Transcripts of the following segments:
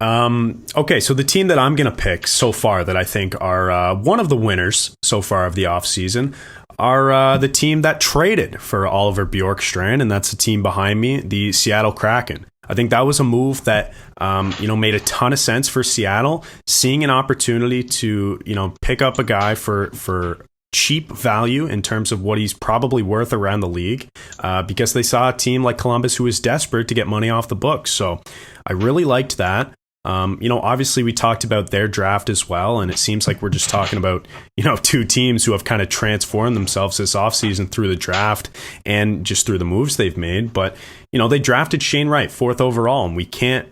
Okay, so the team that I'm going to pick so far that I think are one of the winners so far of the offseason are the team that traded for Oliver Bjorkstrand, and that's the team behind me, the Seattle Kraken. I think that was a move that made a ton of sense for Seattle, seeing an opportunity to pick up a guy for cheap value in terms of what he's probably worth around the league, because they saw a team like Columbus who was desperate to get money off the books. So I really liked that. Obviously we talked about their draft as well, and it seems like we're just talking about, two teams who have kind of transformed themselves this offseason through the draft and just through the moves they've made. But, they drafted Shane Wright 4th overall, and we can't,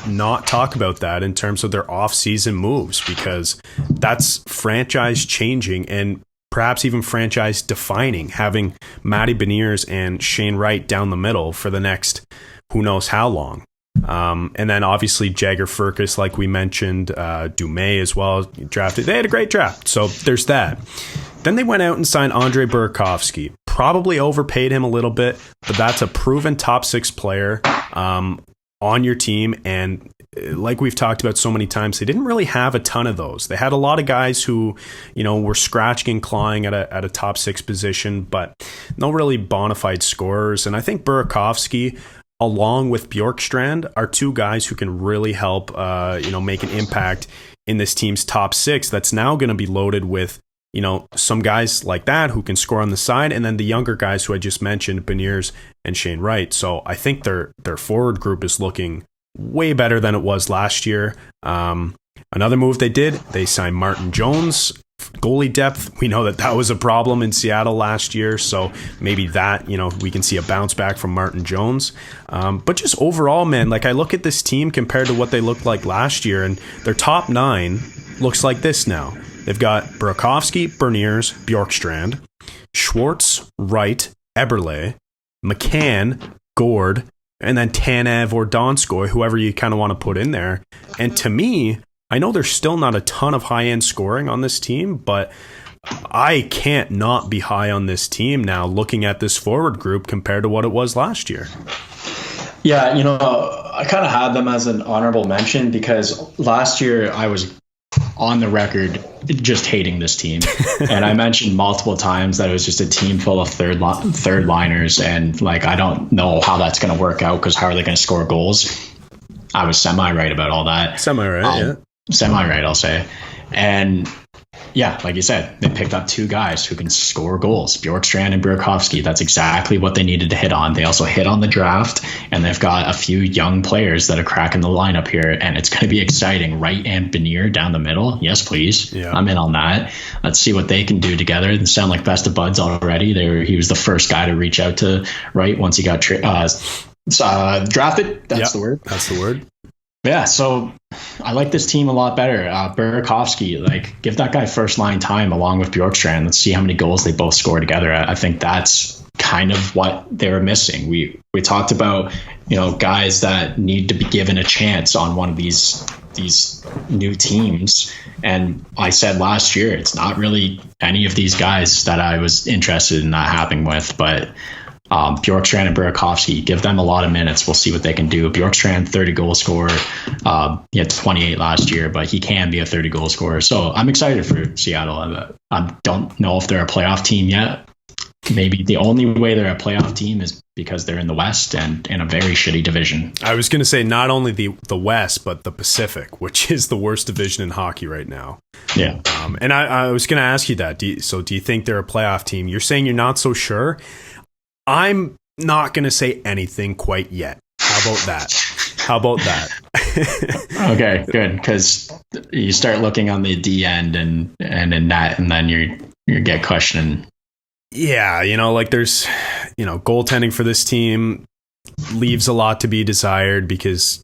not talk about that in terms of their offseason moves, because that's franchise changing and perhaps even franchise defining, having Matty Beniers and Shane Wright down the middle for the next who knows how long. And then obviously Jagger Firkus, like we mentioned, Dumais as well, drafted. They had a great draft. So there's that. Then they went out and signed Andre Burakovsky. Probably overpaid him a little bit, but that's a proven top 6 player on your team. And like we've talked about so many times, they didn't really have a ton of those. They had a lot of guys who, were scratching and clawing at a top 6 position, but no really bona fide scorers. And I think Burakovsky, along with Bjorkstrand, are two guys who can really help, make an impact in this team's top 6 that's now going to be loaded with, some guys like that who can score on the side, and then the younger guys who I just mentioned, Beniers and Shane Wright. So I think their forward group is looking way better than it was last year. Another move they did, they signed Martin Jones. Goalie depth, we know that was a problem in Seattle last year, so maybe that, we can see a bounce back from Martin Jones. But just overall, man, like I look at this team compared to what they looked like last year, and their top 9 looks like this now. They've got Burakovsky, Beniers, Bjorkstrand, Schwartz, Wright, Eberle, McCann, Gord, and then Tanev or Donskoy, whoever you kind of want to put in there. And to me, I know there's still not a ton of high-end scoring on this team, but I can't not be high on this team now looking at this forward group compared to what it was last year. Yeah, I kind of had them as an honorable mention because last year I was on the record just hating this team. And I mentioned multiple times that it was just a team full of third liners, and I don't know how that's going to work out because how are they going to score goals? I was semi-right about all that. Semi-right, yeah. Semi-right, I'll say. And yeah, like you said, they picked up 2 guys who can score goals, Bjorkstrand and Burakovsky. That's exactly what they needed to hit on. They also hit on the draft, and they've got a few young players that are cracking the lineup here, and it's going to be exciting. Wright and Benier down the middle. Yes, please. Yeah. I'm in on that. Let's see what they can do together. They sound like best of buds already. He was the first guy to reach out to Wright once he got drafted. That's the word. That's the word. Yeah, so I like this team a lot better. Burakovsky, give that guy first line time along with Bjorkstrand. Let's see how many goals they both score together. I think that's kind of what they were missing. We talked about, guys that need to be given a chance on one of these new teams. And I said last year, it's not really any of these guys that I was interested in that happening with, but Bjorkstrand and Burakovsky, give them a lot of minutes. We'll see what they can do. Bjorkstrand, 30 goal scorer. He had 28 last year, but he can be a 30 goal scorer. So I'm excited for Seattle. I don't know if they're a playoff team yet. Maybe the only way they're a playoff team is because they're in the West and in a very shitty division. I was going to say not only the West, but the Pacific, which is the worst division in hockey right now. Yeah. And I was going to ask you that. Do you think they're a playoff team? You're saying you're not so sure. I'm not going to say anything quite yet. How about that? Okay, good. Because you start looking on the D end and in that, and then you get questioning. Yeah, there's, goaltending for this team leaves a lot to be desired because,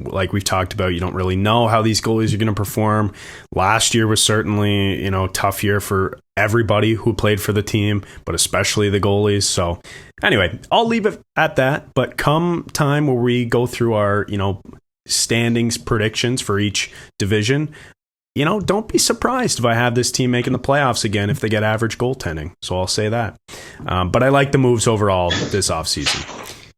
like we've talked about, you don't really know how these goalies are going to perform. Last year was certainly, tough year for everybody who played for the team, but especially the goalies. So anyway, I'll leave it at that. But come time where we go through our, standings predictions for each division, don't be surprised if I have this team making the playoffs again if they get average goaltending. So I'll say that. But I like the moves overall this offseason.